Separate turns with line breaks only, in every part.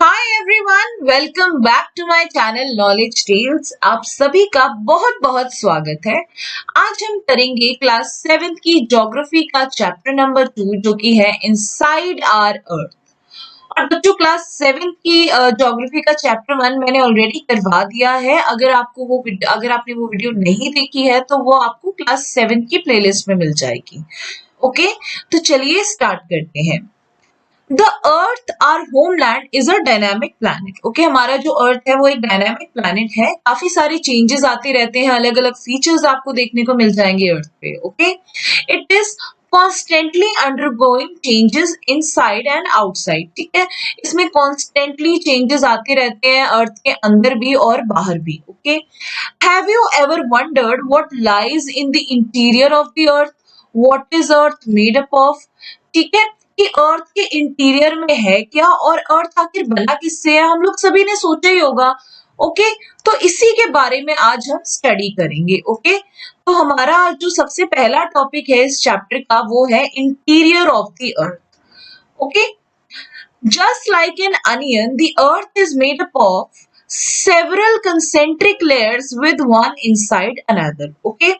Hi everyone, welcome back to my channel knowledge tales. आप सभी का बहुत बहुत स्वागत है। आज हम करेंगे क्लास 7 की ज्योग्राफी का चैप्टर नंबर 2 जो कि है इनसाइड आवर अर्थ। और बच्चों, क्लास 7 की ज्योग्राफी का चैप्टर 1 मैंने ऑलरेडी करवा दिया है। अगर आपने वो वीडियो नहीं देखी है तो वो आपको क्लास 7 की प्लेलिस्ट में मिल जाएगी। ओके, तो चलिए स्टार्ट करते हैं। The earth our homeland is a dynamic planet. Okay, हमारा जो अर्थ है वो एक डायनामिक प्लैनेट है। काफी सारे चेंजेस आते रहते हैं, अलग अलग फीचर्स आपको देखने को मिल जाएंगे अर्थ पे। Okay, it is constantly undergoing changes inside and outside. ठीक है, इसमें कॉन्स्टेंटली चेंजेस आते रहते हैं अर्थ के अंदर भी और बाहर भी। Okay, have you ever wondered what lies in the interior of the earth? What is earth made up of? ठीक है, कि अर्थ के इंटीरियर में है क्या और अर्थ आखिर बना किससे है, हम लोग सभी ने सोचा ही होगा। ओके, तो इसी के बारे में आज हम स्टडी करेंगे। ओके, तो हमारा जो सबसे पहला टॉपिक है इस चैप्टर का वो है interior of the earth. Okay, just like an onion, the earth is made up of several concentric layers with one inside another. Okay,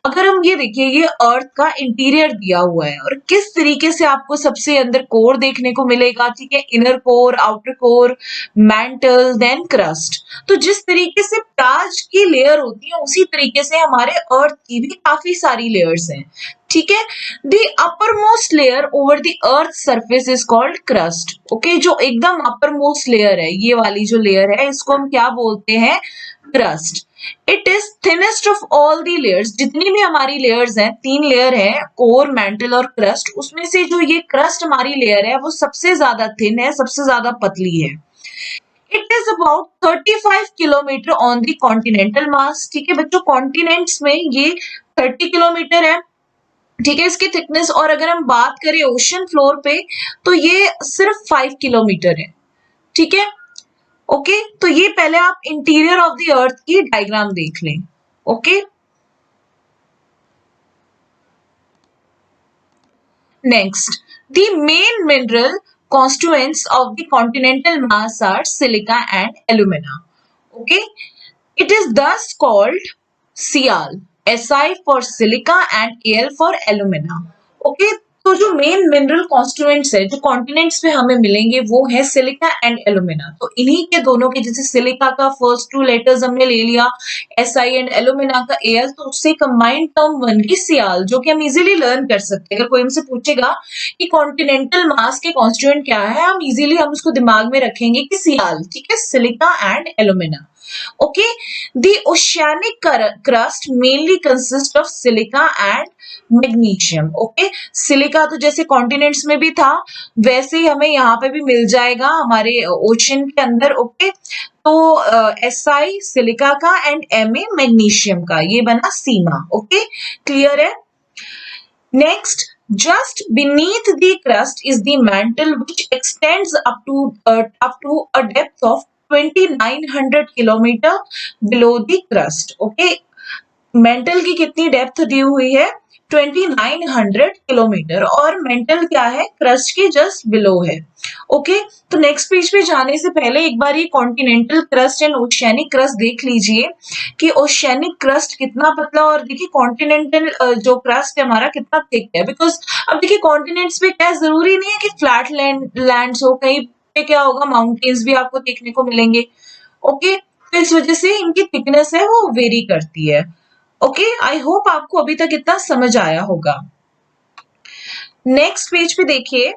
अगर हम ये देखिए, ये अर्थ का इंटीरियर दिया हुआ है और किस तरीके से आपको सबसे अंदर कोर देखने को मिलेगा। ठीक है, inner core, outer core, mantle, then crust. तो जिस तरीके से ताज की लेयर होती है उसी तरीके से हमारे अर्थ की भी काफी सारी लेयर्स हैं। ठीक है, the upper most layer over the earth surface is called crust. Okay, जो एकदम अपर मोस्ट लेयर है, ये वाली जो लेयर है, इसको हम क्या बोलते हैं? Crust. It is thinnest of all the layers. जितनी भी हमारी लेयर्स हैं, 3 लेयर है, कोर, मैंटल और क्रस्ट, उसमें से जो ये क्रस्ट हमारी लेयर है वो सबसे ज्यादा थिन है, सबसे ज्यादा पतली है। It is about 35 kilometre on the continental mass. ठीक है बच्चों, कॉन्टिनेंट्स में ये 30 किलोमीटर है। ठीक है, इसकी थिकनेस। और अगर हम बात करें ओशन फ्लोर पे तो ये सिर्फ 5 किलोमीटर है। ठीक है, ओके, तो ये पहले आप इंटीरियर ऑफ द अर्थ की डायग्राम देख लें। Okay, next, the main mineral constituents of the continental mass are silica and alumina. Okay, it is thus called Sial, Si for silica and Al for alumina. Okay, तो जो main mineral constituents है जो continents पे हमें मिलेंगे वो है silica and alumina. तो इन्हीं के दोनों के, जैसे सिलिका का फर्स्ट 2 लेटर्स हमने ले लिया Si एंड एलुमिना का Al, तो उससे कंबाइंड टर्म बन गई सियाल, जो कि हम इजीली लर्न कर सकते हैं। अगर कोई हमसे पूछेगा कि कॉन्टिनेंटल मास के कॉन्स्टिट्यूएंट क्या है, हम उसको दिमाग में रखेंगे कि सियाल। ठीक है, silica and alumina. Okay, the oceanic crust mainly consists of silica and magnesium. Okay, silica तो जैसे कॉन्टिनेंट्स में भी था वैसे ही हमें यहाँ पे भी मिल जाएगा हमारे ओशन के अंदर। ओके, तो Si सिलिका का एंड Ma मैग्नीशियम का, ये बना सीमा। ओके, क्लियर है? Next, just beneath the crust is the mantle which extends up to a depth of 2900 kilometre below the crust. Okay, mental की कितनी डेप्थ दी हुई है? 2900 किलोमीटर। और मेंटल क्या है? क्रस्ट के जस्ट बिलो है। ओके, तो नेक्स्ट पेज पे जाने से पहले एक बार ये continental crust and oceanic crust देख लीजिए कि ओशियानिक क्रस्ट कितना पतला और देखिए कॉन्टिनेंटल जो क्रस्ट है हमारा कितना थिक है। बिकॉज अब देखिए कॉन्टिनेंट्स पे क्या जरूरी नहीं है कि फ्लैट लैंड्स हो, कहीं पे क्या होगा माउंटेन्स भी आपको देखने को मिलेंगे। ओके, तो इस वजह से इनकी थिकनेस है वो वेरी करती है। ओके, आई होप आपको अभी तक इतना समझ आया होगा। नेक्स्ट पेज पे देखिए,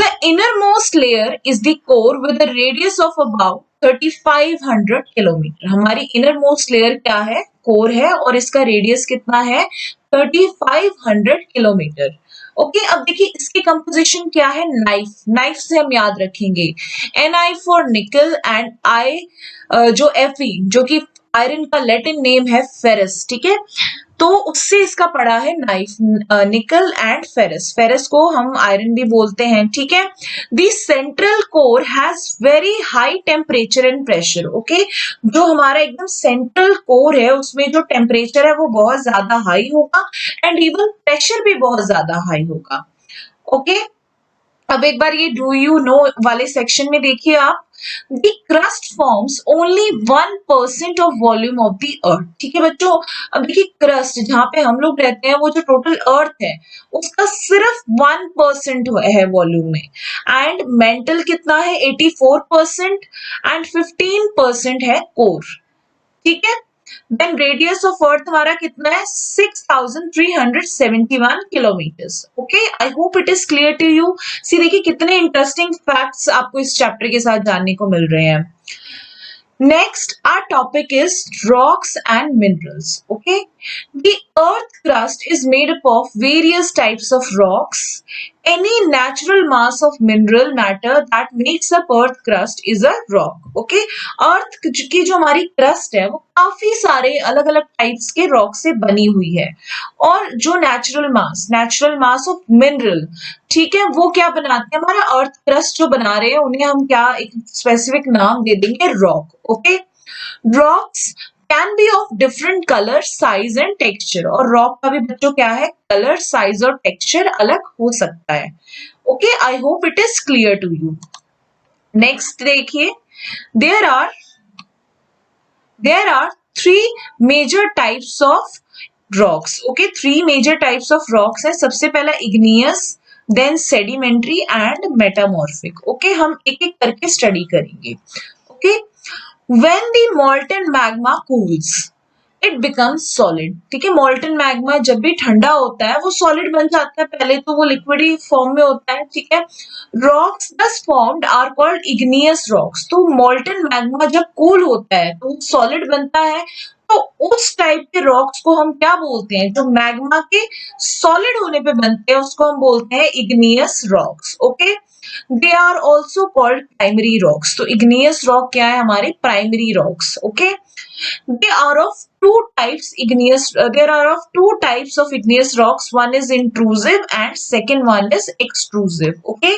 the innermost layer is the core with a radius of about 3500 kilometre. हमारी इनरमोस्ट लेयर क्या है? कोर है, और इसका रेडियस कितना है? 3500 किलोमीटर। ओके, अब देखिए इसकी कंपोजिशन क्या है? नाइफ। नाइफ से हम याद रखेंगे Ni फॉर निकल एंड I जो Fe जो कि आयरन का लैटिन नेम है फेरस। ठीक है, तो उससे इसका पड़ा है नाइफ, निकल एंड फेरस। फेरस को हम आयरन भी बोलते हैं। ठीक है, the central core has very high temperature and pressure. Okay, जो हमारा एकदम सेंट्रल कोर है उसमें जो टेम्परेचर है वो बहुत ज्यादा हाई होगा एंड इवन प्रेशर भी बहुत ज्यादा हाई होगा। ओके, अब एक बार ये डू यू नो वाले सेक्शन में देखिए आप, the crust forms only 1% of volume of the earth. ठीक है बच्चों, अब देखिए क्रस्ट जहाँ पे हम लोग रहते हैं वो जो टोटल अर्थ है उसका सिर्फ 1% है वॉल्यूम में, एंड मेंटल कितना है 84% एंड 15% है कोर। ठीक है, देन रेडियस ऑफ अर्थ हमारा कितना है 6371 kilometres. Okay, I hope it is clear to you. See देखिए कितने इंटरेस्टिंग फैक्ट्स आपको इस चैप्टर के साथ जानने को मिल रहे हैं। Next, our topic is rocks and minerals. Okay, the earth crust is made up of various types of rocks. Any natural mass of mineral matter that makes up earth crust is a rock. Okay, earth की जो हमारी crust है वो काफी सारे अलग अलग types के रॉक से बनी हुई है, और जो नेचुरल मास ऑफ मिनरल, ठीक है, वो क्या बनाते हैं, हमारा अर्थ क्रस्ट जो बना रहे हैं उन्हें हम क्या एक स्पेसिफिक नाम दे देंगे, rock. Okay, rocks can be of different colour size and texture, और रॉक का भी बच्चों क्या है, कलर साइज और टेक्सचर अलग हो सकता है। Okay, I hope it is clear to you. Next देखिए, there are three major types of rocks. Okay, three major types of rocks है। सबसे पहला igneous, then sedimentary and metamorphic. Okay, हम एक एक करके स्टडी करेंगे। Okay, when the molten magma cools it becomes solid. ठीक है, मॉल्टन मैग्मा जब भी ठंडा होता है वो सॉलिड बन जाता है, पहले तो वो लिक्विड फॉर्म में होता है। ठीक है, rocks thus formed are called igneous rocks. तो मॉल्टन मैग्मा जब कूल होता है तो सॉलिड बनता है, तो उस टाइप के रॉक्स को हम क्या बोलते हैं, जो मैग्मा के सॉलिड होने पे बनते हैं उसको हम बोलते हैं igneous rocks. Okay, they are also called primary rocks. तो इग्नियस रॉक क्या है, हमारे primary rocks. Okay, they are of two types igneous there are of two types of igneous rocks, one is intrusive and second one is extrusive. Okay,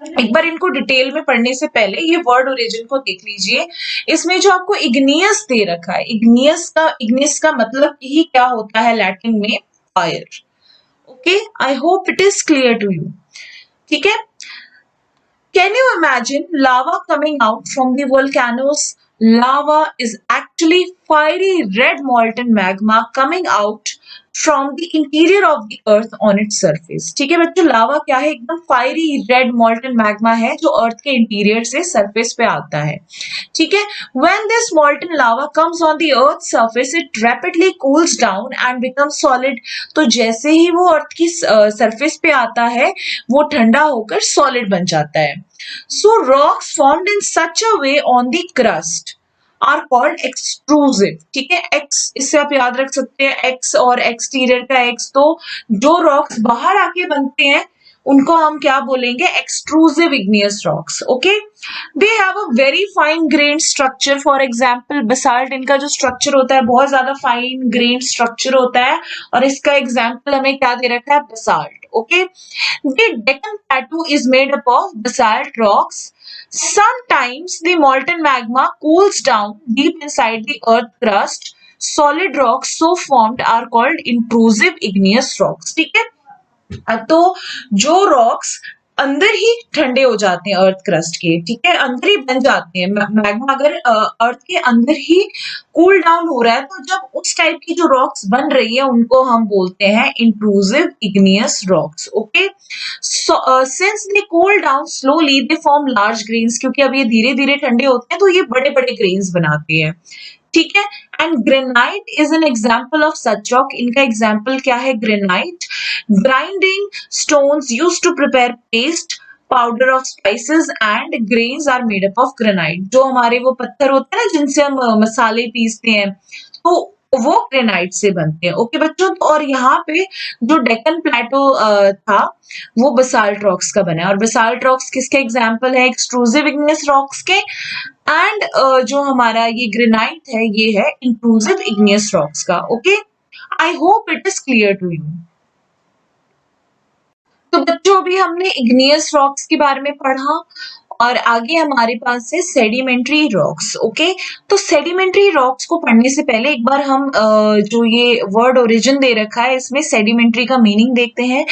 एक बार इनको detail में पढ़ने से पहले ये वर्ड ओरिजिन को देख लीजिए। इसमें जो आपको इग्नियस दे रखा है, इग्नियस का मतलब ही क्या होता है लैटिन में, fire. Okay, I hope it is clear to you. ठीक है, can you imagine lava coming out from the volcanoes? Lava is actually fiery red molten magma coming out from the interior of the earth on its surface. ठीक है बच्चों, लावा क्या है, एकदम fiery red molten magma है जो अर्थ के interior से सरफेस पे आता है। ठीक है, when this molten lava comes on the earth's surface it rapidly cools down and becomes solid. तो जैसे ही वो अर्थ की सरफेस पे आता है वो ठंडा होकर सॉलिड बन जाता है। So rocks formed in such a way on the crust are called extrusive. ठीक है, x इससे आप याद रख सकते हैं, x और एक्सटीरियर का x, तो जो रॉक्स बाहर आके बनते हैं उनको हम क्या बोलेंगे, extrusive igneous rocks. Okay, they have a very fine grain structure. For example basalt, इनका जो स्ट्रक्चर होता है बहुत ज्यादा फाइन ग्रेन स्ट्रक्चर होता है, और इसका एग्जांपल हमें क्या दे रखा है, basalt. Okay, the Deccan Plateau is made up of basalt rocks. Sometimes the molten magma cools down deep inside the earth crust. Solid rocks so formed are called intrusive igneous rocks. ठीक है, तो जो rocks अंदर ही ठंडे हो जाते हैं earth crust के, ठीक है, अंदर ही बन जाते हैं, मैग्मा अगर अर्थ के अंदर ही कूल डाउन हो रहा है, तो जब उस टाइप की जो रॉक्स बन रही है उनको हम बोलते हैं intrusive igneous rocks. Okay, since they cool down slowly they form large grains, क्योंकि अब ये धीरे धीरे ठंडे होते हैं तो ये बड़े बड़े ग्रेन्स बनाते हैं। ठीक है, and granite is an example of such rock. इनका एग्जाम्पल क्या है, granite, grinding stones used to prepare paste, powder of spices and grains are made up of granite. जो हमारे वो पत्थर होते हैं ना जिनसे हम मसाले पीसते हैं, तो वो ग्रेनाइट से बनते हैं। ओके बच्चों, तो और यहाँ पे जो डेक्कन प्लेटो था वो बसाल्ट रॉक्स का बना है, और बसाल्ट रॉक्स किसके एग्जाम्पल है, एक्सट्रूसिव इग्नियस रॉक्स के, एंड जो हमारा ये ग्रेनाइट है ये है इंट्रूसिव इग्नियस रॉक्स का। Okay, I hope it is clear to you. तो बच्चों अभी हमने इग्नियस रॉक्स के बारे में पढ़ा, और आगे हमारे पास है सेडिमेंट्री रॉक्स। ओके, तो सेडिमेंट्री रॉक्स को पढ़ने से पहले एक बार हम जो ये वर्ड ओरिजिन दे रखा है इसमें सेडिमेंट्री का मीनिंग देखते हैं।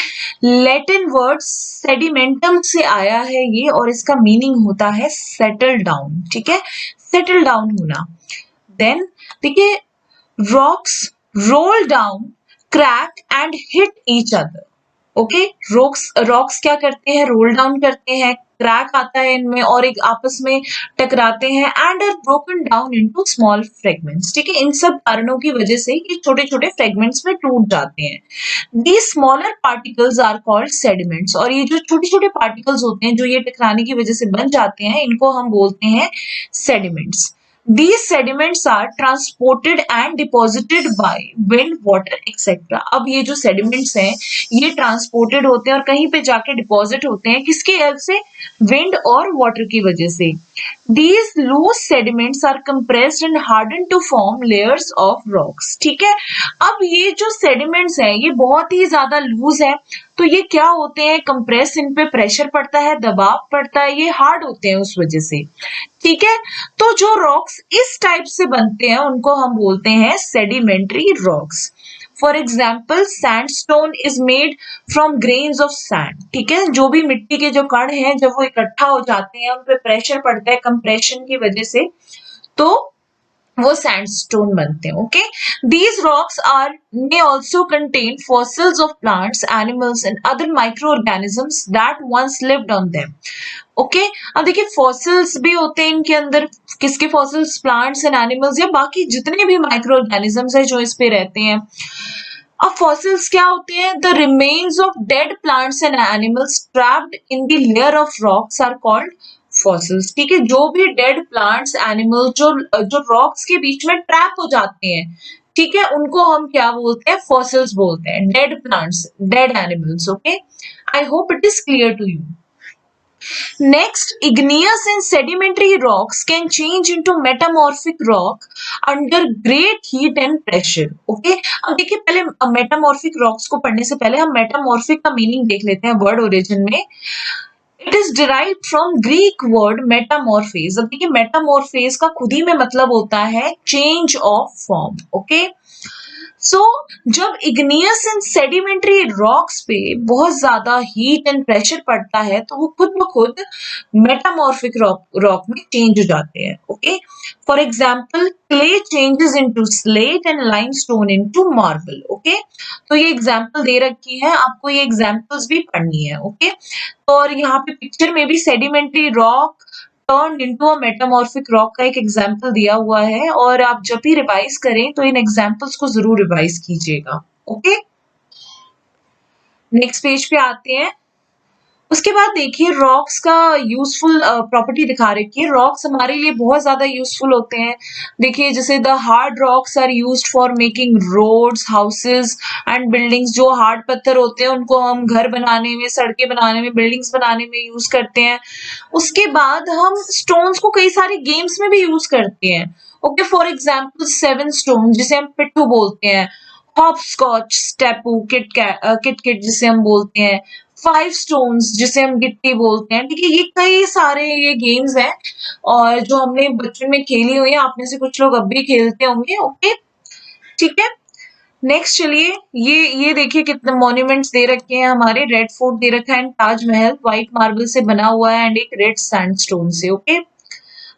लैटिन वर्ड सेडिमेंटम से आया है ये, और इसका मीनिंग होता है सेटल डाउन। ठीक है, सेटल डाउन होना। देन देखिए, rocks roll down, crack and hit each other. Okay, rocks क्या करते हैं, रोल डाउन करते हैं, क्रैक आता है इनमें और एक आपस में टकराते हैं and are broken down into small fragments. ठीक है, इन सब कारणों की वजह से ये छोटे छोटे फ्रेगमेंट्स में टूट जाते हैं। These smaller particles are called sediments, और ये जो छोटे छोटे पार्टिकल्स होते हैं जो ये टकराने की वजह से बन जाते हैं, इनको हम बोलते हैं sediments. These sediments are transported and deposited by wind, water, etc. अब ये जो sediments हैं ये transported होते हैं और कहीं पे जाके deposit होते हैं, किसकी हेल्प से, wind और water की वजह से। These loose sediments are compressed and hardened to form layers of rocks. ठीक है, अब ये जो sediments हैं ये बहुत ही ज्यादा लूज है, तो ये क्या होते हैं, कंप्रेस, इन पे प्रेशर पड़ता है, दबाव पड़ता है, ये हार्ड होते हैं उस वजह से। ठीक है, तो जो रॉक्स इस टाइप से बनते हैं उनको हम बोलते हैं sedimentary rocks. For example, sandstone is made from grains of sand. ठीक है, जो भी मिट्टी के जो कण हैं जब वो इकट्ठा हो जाते हैं उन पे प्रेशर पड़ता है कंप्रेशन की वजह से, तो वो सैंडस्टोन बनते हैं। Okay, these rocks are may also contain fossils of plants, animals and other microorganisms that once lived on them. Okay, अब देखिए फॉसिल्स भी होते हैं इनके अंदर, किसके फॉसिल्स, प्लांट्स एंड एनिमल्स या बाकी जितने भी माइक्रो ऑर्गेनिजम्स है जो इस पे रहते हैं। अब फॉसिल्स क्या होते हैं, the remains of dead plants and animals trapped in the layer of rocks are called fossils. ठीक है, जो भी डेड प्लांट्स, एनिमल जो जो रॉक्स के बीच में ट्रैप हो जाते हैं, ठीक है, उनको हम क्या बोलते हैं, फॉसिल्स बोलते हैं, dead plants, dead animals. Okay, I hope it is clear to you. Next, igneous and sedimentary rocks can change into metamorphic rock under great heat and pressure. Okay? अब देखिए पहले metamorphic rocks को पढ़ने से पहले हम metamorphic का meaning देख लेते हैं वर्ड ओरिजिन में। It is derived from Greek word metamorphose. अब देखिए metamorphose का खुद ही में मतलब होता है change of form. Okay? सो जब इग्नियस एंड सेडिमेंट्री रॉक्स पे बहुत ज्यादा हीट एंड प्रेशर पड़ता है तो वो खुद ब खुद मेटामॉर्फिक रॉक में चेंज हो जाते हैं। Okay, for example, clay changes into slate and limestone into marble. Okay, तो ये एग्जाम्पल दे रखी है, आपको ये एग्जाम्पल्स भी पढ़नी है। ओके, और यहाँ पे पिक्चर में भी sedimentary rock turn into a metamorphic rock का एक एग्जाम्पल दिया हुआ है, और आप जब भी रिवाइज करें तो इन एग्जाम्पल्स को जरूर रिवाइज कीजिएगा। ओके, नेक्स्ट पेज पे आते हैं। उसके बाद देखिए रॉक्स का यूजफुल प्रॉपर्टी दिखा रखी है। रॉक्स हमारे लिए बहुत ज्यादा यूजफुल होते हैं। देखिए जैसे the hard rocks are used for making roads, houses and buildings. जो हार्ड पत्थर होते हैं उनको हम घर बनाने में, सड़कें बनाने में, बिल्डिंग्स बनाने में यूज करते हैं। उसके बाद हम स्टोन्स को कई सारे गेम्स में भी यूज करते हैं। ओके, फॉर एग्जाम्पल 7 स्टोन जिसे हम पिट्ठू बोलते हैं, हॉप स्कॉच, स्टेपू, किट जिसे हम बोलते हैं, 5 स्टोन्स जिसे हम गिट्टी बोलते हैं। ठीक है, ये कई सारे ये गेम्स हैं और जो हमने बचपन में खेली हुई है, आप में से कुछ लोग अब भी खेलते होंगे। ओके, ठीक है, नेक्स्ट चलिए, ये देखिए कितने मॉन्यूमेंट्स दे रखे हैं हमारे। रेड फोर्ट दे रखा है, ताजमहल व्हाइट मार्बल से बना हुआ है एंड एक रेड सैंडस्टोन से। Okay,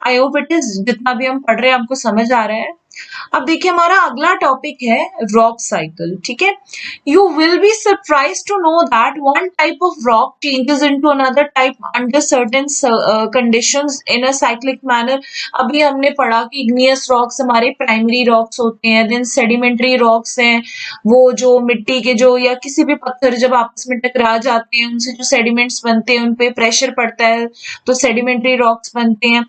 I hope it is, जितना भी हम पढ़ रहे हैं आपको समझ आ रहा है। अब देखिए हमारा अगला टॉपिक है रॉक साइकिल। ठीक है, you will be surprise to know that one type of rock changes into another type under certain conditions in a cyclic manner. अभी हमने पढ़ा कि इग्नियस रॉक्स हमारे प्राइमरी रॉक्स होते हैं, देन सेडिमेंट्री रॉक्स हैं, वो जो मिट्टी के जो या किसी भी पत्थर जब आपस में टकरा जाते हैं उनसे जो सेडिमेंट्स बनते हैं, उन पे प्रेशर पड़ता है तो सेडिमेंट्री रॉक्स बनते हैं।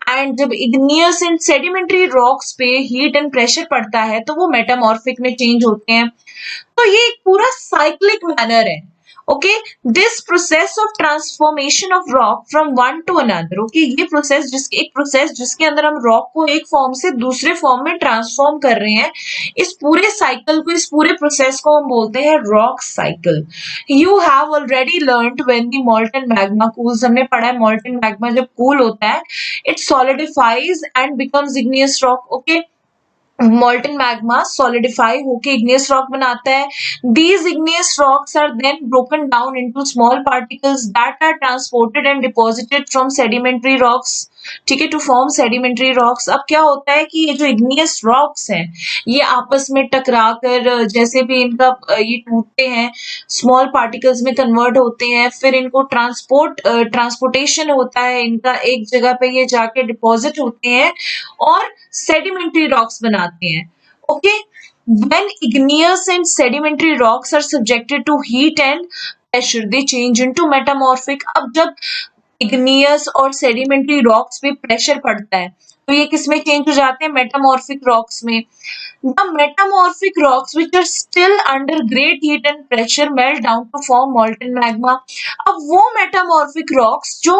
एंड जब इग्नियस एंड सेडिमेंट्री रॉक्स पे हीट एंड प्रेशर पड़ता है तो वो मेटामॉर्फिक में चेंज होते हैं। तो ये एक पूरा साइक्लिक मैनर है। Okay, this process of transformation of rock from one two another, okay, ये प्रोसेस एक प्रोसेस जिसके अंदर हम रॉक को एक फॉर्म से दूसरे फॉर्म में ट्रांसफॉर्म कर रहे हैं, इस पूरे साइकिल को, इस पूरे प्रोसेस को हम बोलते हैं rock cycle. You have already learned when the मॉल्टन magma cools, हमने पढ़ा है मॉल्टन मैग्मा जब कूल होता है it solidifies and becomes igneous rock, okay, molten magma solidify होके igneous rock बनाता है। These igneous rocks are then broken down into small particles that are transported and deposited from sedimentary rocks, ठीक है, to form sedimentary rocks. अब क्या होता है कि ये जो इग्नियस रॉक्स हैं ये आपस में टकरा कर जैसे भी इनका ये टूटते हैं, स्मॉल पार्टिकल्स में कन्वर्ट होते हैं, फिर इनको ट्रांसपोर्टेशन होता है इनका, एक जगह पे ये जाके डिपॉजिट होते हैं और सेडिमेंट्री रॉक्स बनाते हैं, okay. When igneous and sedimentary rocks are subjected to heat and pressure, they change into metamorphic। अब जब इग्नियस और सेडिमेंट्री रॉक्स पे प्रेशर पड़ता है तो ये किसमें चेंज हो जाते हैं, मेटामॉर्फिक रॉक्स में। The metamorphic rocks which are still under great heat and pressure melt down to form molten magma. अब वो मेटामॉर्फिक रॉक्स जो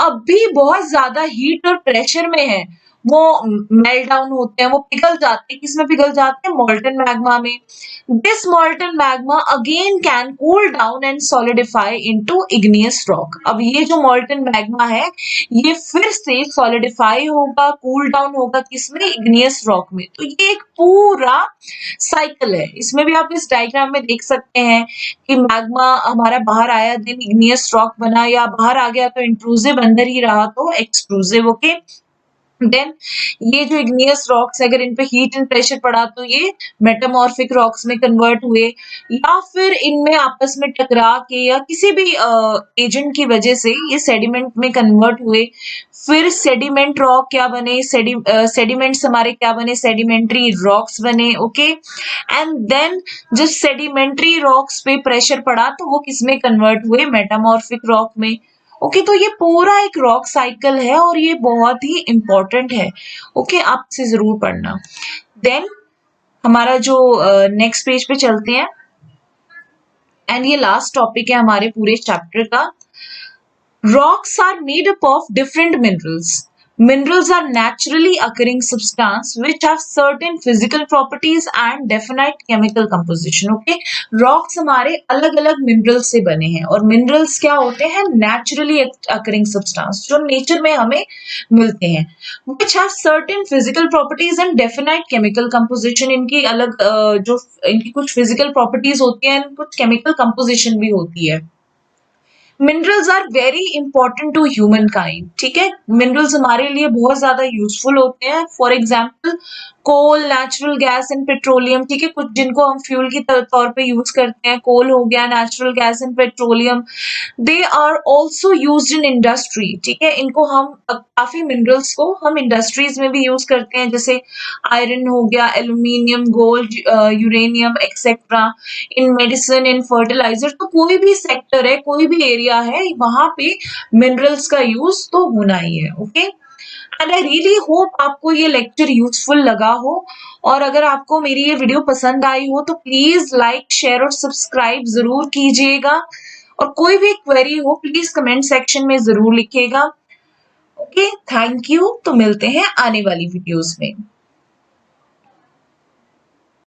अभी बहुत ज्यादा हीट और प्रेशर में है वो मेल्ट डाउन होते हैं, वो पिघल जाते हैं, किसमें पिघल जाते हैं, मॉल्टन मैग्मा में। This मॉल्टन magma again can cool down and solidify into igneous rock. अब ये जो मॉल्टन मैग्मा है ये फिर से सॉलिडिफाई होगा, कूल डाउन होगा, किसमें, इग्नियस रॉक में। तो ये एक पूरा साइकिल है। इसमें भी आप इस डायग्राम में देख सकते हैं कि मैग्मा हमारा बाहर आया देन इग्नियस रॉक बना, या बाहर आ गया तो इंट्रूसिव, अंदर ही रहा तो एक्सट्रूसिव, ओके। देन ये जो इग्नियस रॉक्स अगर इन पे हीट एंड प्रेशर पड़ा तो ये मेटामॉर्फिक रॉक्स में कन्वर्ट हुए, या फिर इनमें आपस में टकरा के या किसी भी एजेंट की वजह से ये सेडिमेंट में कन्वर्ट हुए। फिर सेडिमेंट रॉक क्या बने, सेडिमेंट्स हमारे क्या बने, सेडिमेंट्री रॉक्स बने, ओके। एंड देन जब सेडिमेंट्री रॉक्स पे प्रेशर पड़ा तो वो किसमें कन्वर्ट हुए, मेटामॉर्फिक रॉक में, ओके। तो ये पूरा एक रॉक साइकिल है और ये बहुत ही इंपॉर्टेंट है, ओके, आप इसे जरूर पढ़ना। देन हमारा जो नेक्स्ट पेज पे चलते हैं एंड ये लास्ट टॉपिक है हमारे पूरे चैप्टर का। Rocks are made up of different minerals. Minerals are naturally occurring substance which have certain physical properties and definite chemical composition, okay? Rocks हमारे अलग अलग minerals से बने हैं और minerals क्या होते हैं, naturally occurring substance जो nature में हमें मिलते हैं, which have certain physical properties and definite chemical composition। इनकी अलग जो इनकी कुछ physical properties होती हैं, कुछ chemical composition भी होती है। Minerals are very important to humankind, ठीक है, मिनरल्स हमारे लिए बहुत ज्यादा यूजफुल होते हैं। For example coal, natural gas and petroleum, ठीक है, कुछ जिनको हम फ्यूल की तौर पे यूज करते हैं, कोल हो गया, natural gas and petroleum. They are also use in industry, ठीक है, इनको हम काफी मिनरल्स को हम इंडस्ट्रीज में भी यूज करते हैं, जैसे आयरन हो गया, एल्यूमिनियम, गोल्ड, यूरेनियम एक्सेट्रा। इन मेडिसिन, इन फर्टिलाइजर, तो कोई भी सेक्टर है, कोई भी एरिया है, वहां पे मिनरल्स का यूज तो होना ही है, okay. And I really hope आपको ये लेक्चर यूजफुल लगा हो, और अगर आपको मेरी ये वीडियो पसंद आई हो तो प्लीज लाइक, शेयर और सब्सक्राइब जरूर कीजिएगा, और कोई भी क्वेरी हो प्लीज कमेंट सेक्शन में जरूर लिखिएगा, ओके। थैंक यू, तो मिलते हैं आने वाली वीडियोस में।